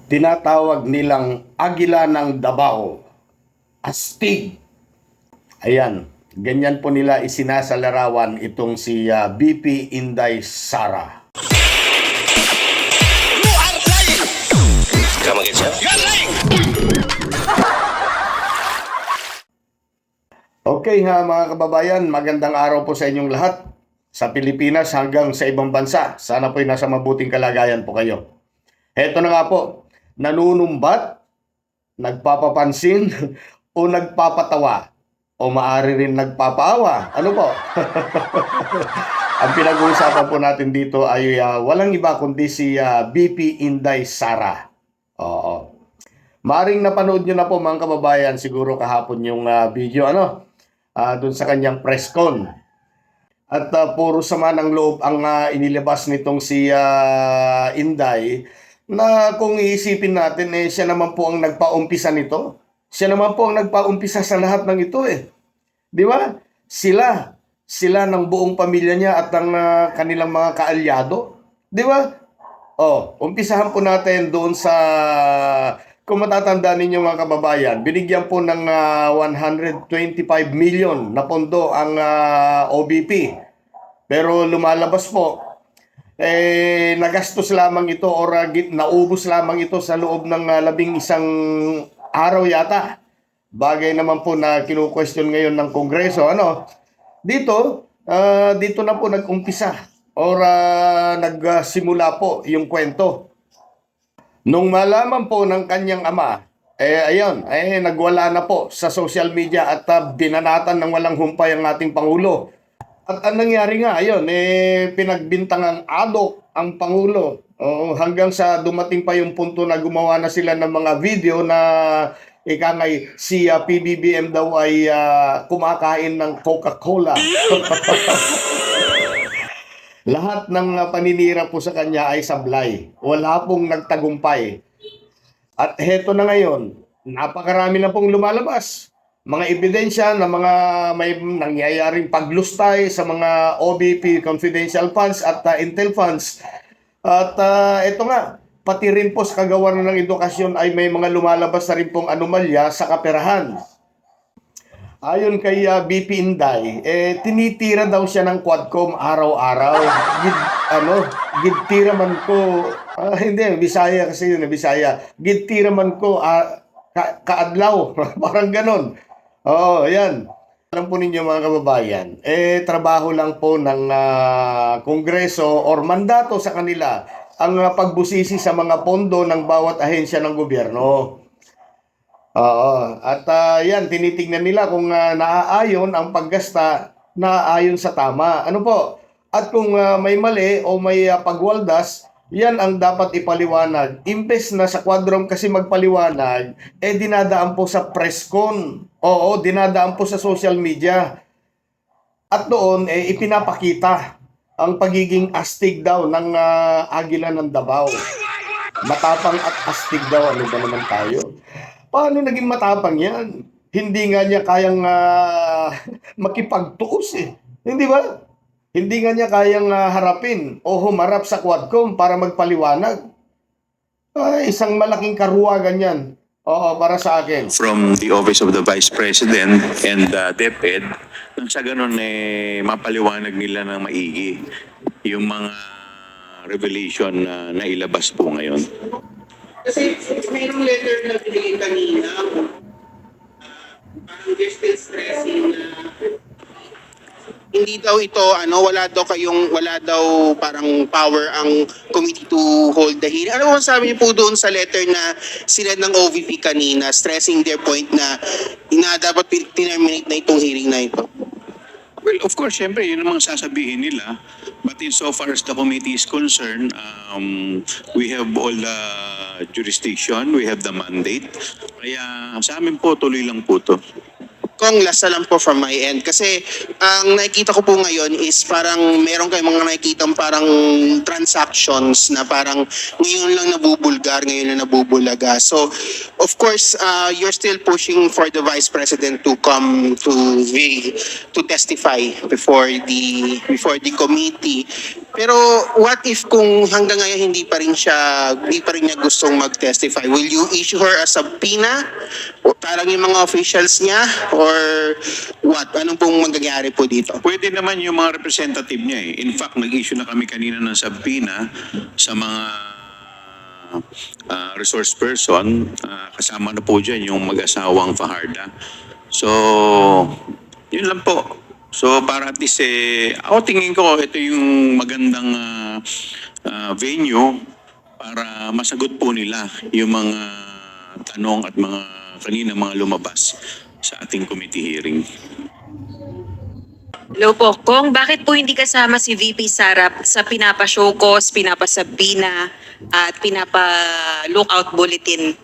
tinatawag nilang Agila ng Davao, astig. Ayan, ganyan po nila isinasalarawan itong si BP Inday Sara. Okay ha mga kababayan, magandang araw po sa inyong lahat. Sa Pilipinas hanggang sa ibang bansa, sana po'y nasa mabuting kalagayan po kayo. Heto na nga po, nanunumbat, nagpapapansin, o nagpapatawa, o maaari rin nagpapaawa. Ano po? Ang pinag-uusapan po natin dito ay walang iba kundi si BP Inday Sara. Oo. Maaring napanood nyo na po mga kababayan siguro kahapon yung video dun sa kanyang press con. At puro sama ng loob ang inilabas nitong si Inday, na kung iisipin natin, siya naman po ang nagpaumpisa nito. Siya naman po ang nagpaumpisa sa lahat ng ito eh. Di ba? Sila ng buong pamilya niya at ang kanilang mga kaalyado. Di ba? Umpisahan po natin doon sa, kung matatandaan ninyo mga kababayan, binigyan po ng 125 million na pondo ang OBP. Pero lumalabas po, nagastos lamang ito or naubos lamang ito sa loob ng 11 araw yata. Bagay naman po na kinu-question ngayon ng Kongreso. Dito na po nag-umpisa or nagsimula po yung kwento. Nung malaman po ng kanyang ama, nagwala na po sa social media at binanatan ng walang humpay ang ating Pangulo. At ang nangyari nga, pinagbintangang adok ang Pangulo. Hanggang sa dumating pa yung punto na gumawa na sila ng mga video na ikangay si PBBM daw ay kumakain ng Coca-Cola. Lahat ng paninira po sa kanya ay sablay. Wala pong nagtagumpay. At heto na ngayon, napakarami na pong lumalabas. Mga ebidensya na mga may nangyayaring paglustay sa mga OBP confidential funds at intel funds. At ito nga, pati rin po sa kagawaran ng edukasyon ay may mga lumalabas na rin pong anomalya sa kaperahan. Ayon kay BP Inday, tinitira daw siya ng Quadcom araw-araw. Gidtira man ko, hindi, Bisaya kasi yun, Bisaya. Gidtira man ko, kaadlaw, parang ganon. Yan. Alam po ninyo mga kababayan, trabaho lang po ng Kongreso or mandato sa kanila ang pagbusisi sa mga pondo ng bawat ahensya ng gobyerno. At yan, tinitingnan nila kung naaayon ang paggasta, naaayon sa tama. Ano po? At kung may mali o may pagwaldas, yan ang dapat ipaliwanag. Imbes na sa Quadcom kasi magpaliwanag, dinadaan po sa press con. Dinadaan po sa social media. At doon, ipinapakita ang pagiging astig daw ng Agila ng Davao. Matapang at astig daw. Ano ba naman tayo? Paano naging matapang yan? Hindi nga niya kayang makipagtuos eh. Hindi ba? Hindi nga niya kayang harapin o humarap sa Quadcom para magpaliwanag. Isang malaking karuwagan yan. Para sa akin. From the Office of the Vice President and DepEd, nang sa ganun mapaliwanag nila ng maigi yung mga revelation na nailabas po ngayon. Kasi mayroong letter na binigay kanina, parang they're still stressing na hindi daw ito, wala daw parang power ang committee to hold the hearing. Ano mo sabi niyo po doon sa letter na sila ng OVP kanina, stressing their point na dapat terminate na itong hearing na ito? Well, of course, syempre, yun ang mga sasabihin nila. But insofar as the committee is concerned, we have all the jurisdiction, we have the mandate. Kaya sa amin po, tuloy lang po to. Kung last na lang po from my end. Kasi ang nakikita ko po ngayon is parang meron kayong mga nakikitang parang transactions na parang ngayon lang nabubulgar, ngayon lang nabubulaga. So, of course, you're still pushing for the Vice President to come to testify before the committee. Pero what if kung hanggang ngayon hindi pa rin niya gustong mag-testify? Will you issue her a subpoena? O parang yung mga officials niya? Or what? Anong pong mangyayari po dito? Pwede naman yung mga representative niya eh. In fact, nag-issue na kami kanina ng subpoena sa mga resource person. Kasama na po dyan yung mag-asawang Fajarda. So, yun lang po. So, para at least ako tingin ko ito yung magandang venue para masagot po nila yung mga tanong at kanina mga lumabas sa ating committee hearing. Hello po, Kong, bakit po hindi kasama si VP Sarap sa pinapa-showcause, pinapasabina at pinapa-lookout bulletin?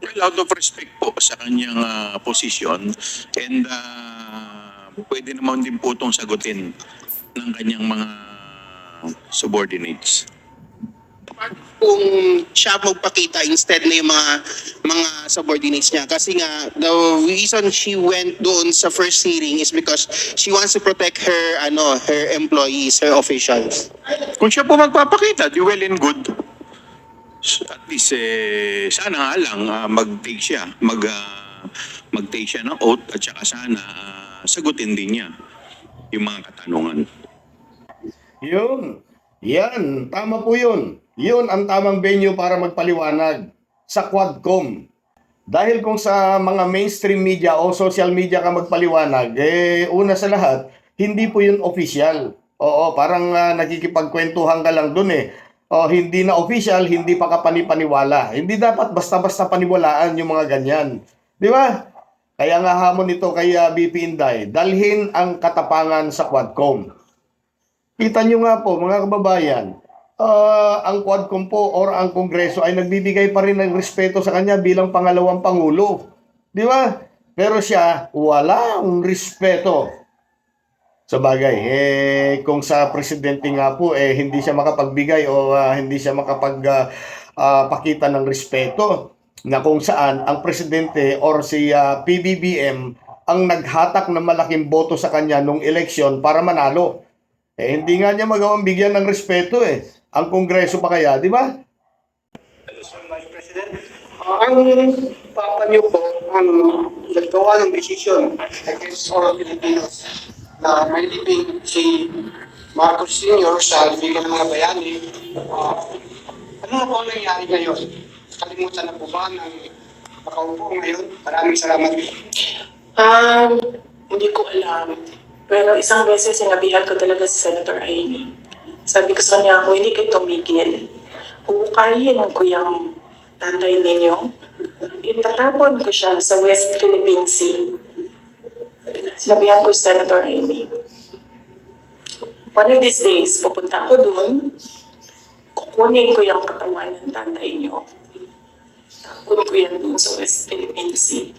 Well, out of respect po sa kanyang posisyon and pwede naman din po itong sagutin ng kanyang mga subordinates. Kung siya magpakita instead na yung mga subordinates niya, kasi nga the reason she went doon sa first hearing is because she wants to protect her employees, her officials. Kung siya po magpapakita, di well and good. At least sana nga lang mag-take siya, mag-take siya ng oath at saka sana sagutin din niya yung mga katanungan. Yun. Yan. Tama po yun. Yun ang tamang venue para magpaliwanag sa Quadcom. Dahil kung sa mga mainstream media o social media ka magpaliwanag, una sa lahat, hindi po yun official. Oo, parang nakikipagkwentuhan ka lang dun eh. O, hindi na official, hindi pa ka panipaniwala. Hindi dapat basta-basta paniwalaan yung mga ganyan. Di ba? Kaya nga hamon ito kay BP Inday, dalhin ang katapangan sa Quadcom. Kita nyo nga po, mga kababayan, ang Quadcom po or ang Kongreso ay nagbibigay pa rin ng respeto sa kanya bilang pangalawang Pangulo. Di ba? Pero siya, walang respeto. Sa bagay, kung sa presidente nga po, hindi siya makapagbigay o hindi siya makapagpakita ng respeto na kung saan ang presidente or si PBBM ang naghatak ng malaking boto sa kanya nung eleksyon para manalo. Hindi nga niya magawang bigyan ng respeto Ang Kongreso pa kaya, di ba? Vice President, ang papa niyo po ang naggawa ng desisyon against all Filipinos na may libing si Marcos Sr. sa libigan ng mga bayani. Ano po ang nangyari ngayon? Kalimutan na po ba ng makaupo ngayon? Maraming salamat. Hindi ko alam. Pero isang beses sinabihan ko talaga si Senator Amy. Sabi ko sa kanya, kung hindi kayo tumigil, hukayin ko yung tatay ninyo. Itatapon ko siya sa West Philippine Sea. Sinabihan ko si Senator Amy. One of these days, pupunta ako doon, kukunin ko yung katawan ng tatay niyo. Tapon ko yan doon sa West Philippine Sea.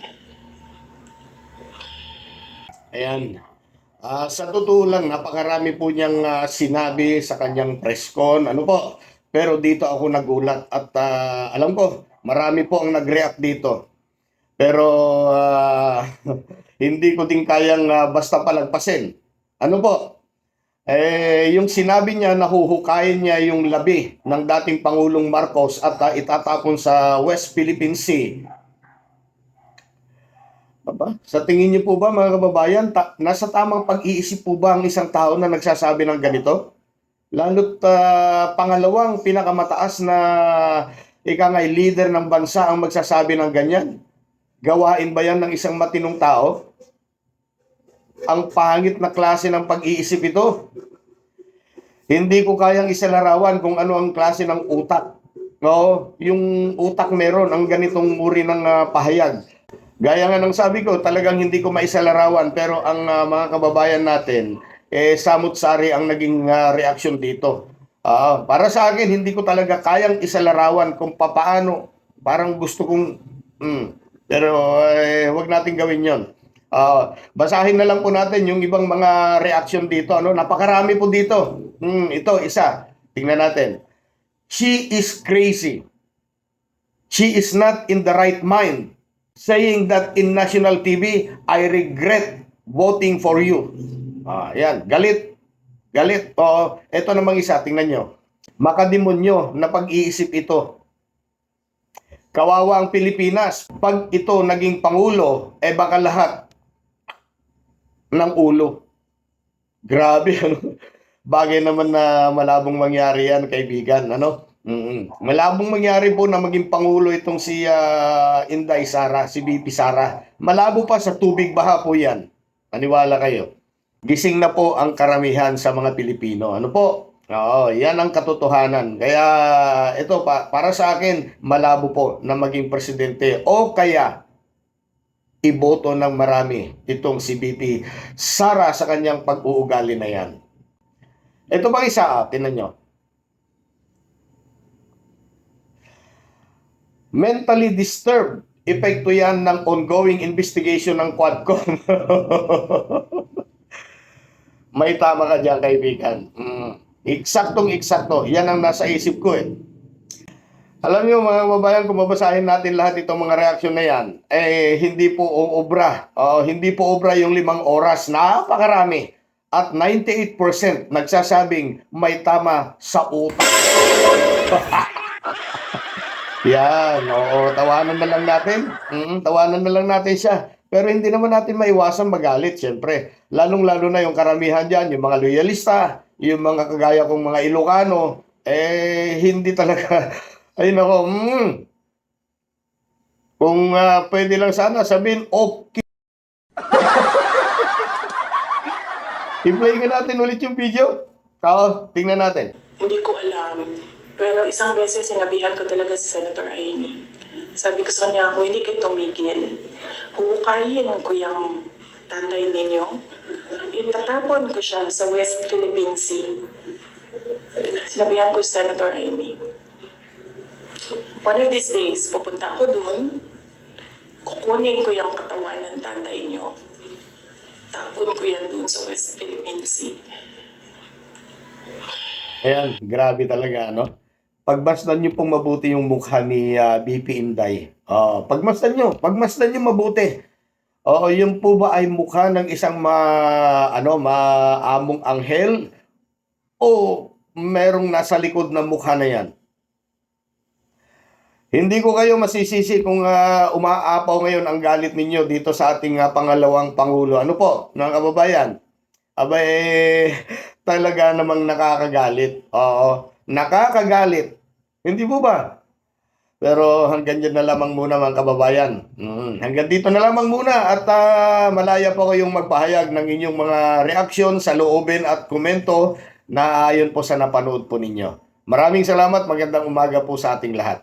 Ayan. Sa totoo lang, napakarami po niyang sinabi sa kanyang press con. Ano po? Pero dito ako nagulat at alam ko, marami po ang nag-react dito. Pero hindi ko din kayang basta palagpasin. Ano po? Yung sinabi niya, nahuhukayin niya yung labi ng dating Pangulong Marcos at itatapon sa West Philippine Sea. Sa tingin niyo po ba, mga kababayan, nasa tamang pag-iisip po ba ang isang tao na nagsasabi ng ganito? Lalo't pangalawang pinakamataas na ikangay leader ng bansa ang magsasabi ng ganyan. Gawain ba yan ng isang matinong tao? Ang pangit na klase ng pag-iisip ito. Hindi ko kayang isalarawan kung ano ang klase ng utak. No, yung utak meron ang ganitong uri ng pahayag. Gaya nga ng sabi ko, talagang hindi ko maisalarawan, pero ang mga kababayan natin, samut-sari ang naging reaksyon dito. Para sa akin, hindi ko talaga kayang isalarawan kung papaano, parang gusto kong, pero wag natin gawin yon. Basahin na lang po natin yung ibang mga reaksyon dito. Napakarami po dito. Ito, isa. Tingnan natin. She is crazy. She is not in the right mind. Saying that in national TV, I regret voting for you. Yan, galit. Galit. O, eto namang isa, tingnan nyo. Makademonyo na pag-iisip ito. Kawawa ang Pilipinas. Pag ito naging pangulo, baka lahat ng ulo. Grabe, ano? Bagay naman na malabong mangyari yan, kaibigan, ano? Malabong mangyari po na maging pangulo itong si Inday Sara, si VP Sara. Malabo pa sa tubig baha po yan. Maniwala kayo. Gising na po ang karamihan sa mga Pilipino. Ano po? Oo, yan ang katotohanan. Kaya ito para sa akin, malabo po na maging presidente o kaya iboto ng marami itong si VP Sara sa kanyang pag-uugali na yan. Ito bang isa, tinan nyo. Mentally disturbed. Epekto yan ng ongoing investigation ng Quadcom. May tama ka dyan, kaibigan. Eksaktong-eksakto. Yan ang nasa isip ko eh. Alam niyo mga kababayan, kung mabasahin natin lahat itong mga reaksyon na yan, hindi po obra. Hindi po obra yung 5 oras. Napakarami. At 98% nagsasabing may tama sa utak. Yan, oo, tawanan na lang natin. Tawanan na lang natin siya. Pero hindi naman natin maiwasan magalit, syempre. Lalong-lalo na yung karamihan dyan, yung mga loyalista, yung mga kagaya kong mga Ilocano, hindi talaga, ay nako, kung pwede lang sana sabihin, okay. I-play nga natin ulit yung video. Tingnan natin. Hindi ko alam. Pero isang beses sinabihan ko talaga si Senator Amy. Sabi ko sa kanya, kung hindi kayo tumigil, huhukayin ko yung tatay ninyo. Itatapon ko siya sa West Philippine Sea. Sinabihan ko si Senator Amy. One of these days, pupunta ako doon, kukunin ko yung katawan ng tatay niyo. Tapon ko yan doon sa West Philippine Sea. Ayan, grabe talaga, no? Pagmasdan nyo pong mabuti yung mukha ni BP Inday. Pagmasdan nyo mabuti. Yun po ba ay mukha ng isang maamong anghel? O merong nasa likod ng mukha na yan? Hindi ko kayo masisisi kung umaapaw ngayon ang galit ninyo dito sa ating pangalawang Pangulo. Ano po, mga kababayan? Talaga namang nakakagalit. Oo, nakakagalit. Hindi po ba? Pero hanggang dyan na lamang muna mga kababayan. Hanggang dito na lamang muna at malaya po kayong magpahayag ng inyong mga reaksyon sa loobin at komento na ayon po sa napanood po ninyo. Maraming salamat, magandang umaga po sa ating lahat.